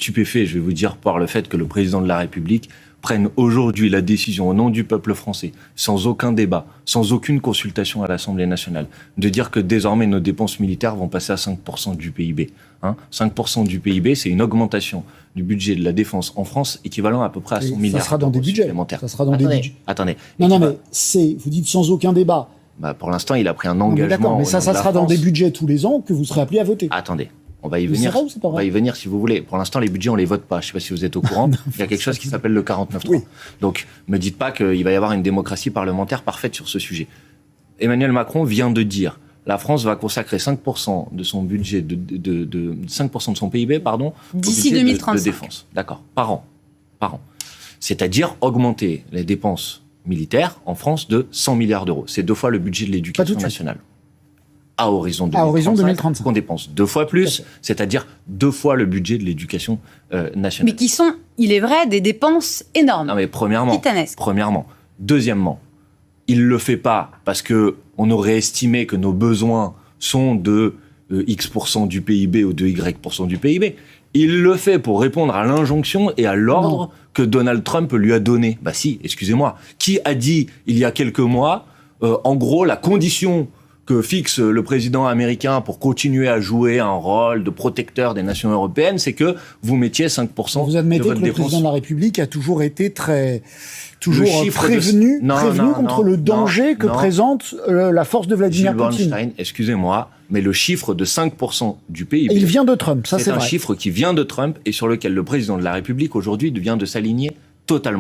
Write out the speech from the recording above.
stupéfait, je vais vous dire, par le fait que le président de la République prenne aujourd'hui la décision au nom du peuple français, sans aucun débat, sans aucune consultation à l'Assemblée nationale, de dire que désormais nos dépenses militaires vont passer à 5% du PIB. 5% du PIB, c'est une augmentation du budget de la défense en France équivalent à peu près à 100 milliards. Ça sera dans des budgets. Ça sera dans des budgets. Attendez. Non, mais vous dites sans aucun débat. Pour l'instant, il a pris un engagement. D'accord, mais ça sera dans des budgets tous les ans que vous serez appelé à voter. Attendez. On va y venir. On va y venir si vous voulez. Pour l'instant, les budgets, on les vote pas. Je ne sais pas si vous êtes au courant. Il y a quelque chose qui s'appelle le 49.3. Oui. Donc, me dites pas qu'il va y avoir une démocratie parlementaire parfaite sur ce sujet. Emmanuel Macron vient de dire la France va consacrer 5% de son budget, 5% de son PIB, d'ici 2035. De défense. D'accord. Par an. C'est-à-dire augmenter les dépenses militaires en France de 100 milliards d'euros. C'est 2 fois le budget de l'éducation nationale. À horizon 2035, qu'on dépense 2 fois plus, c'est-à-dire 2 fois le budget de l'éducation nationale. Mais qui sont, il est vrai, des dépenses énormes. Non mais premièrement. Deuxièmement, il ne le fait pas parce qu'on aurait estimé que nos besoins sont de X% du PIB ou de Y% du PIB. Il le fait pour répondre à l'injonction et à l'ordre que Donald Trump lui a donné. Bah si, excusez-moi. Qui a dit il y a quelques mois, en gros, la condition que fixe le président américain pour continuer à jouer un rôle de protecteur des nations européennes, c'est que vous mettiez 5% de votre dépense. Vous admettez que le président de la République a toujours été prévenu contre le danger que présente la force de Vladimir Poutine. Excusez-moi, mais le chiffre de 5% du PIB... Et il vient de Trump, ça c'est vrai. C'est un chiffre qui vient de Trump et sur lequel le président de la République aujourd'hui vient de s'aligner totalement.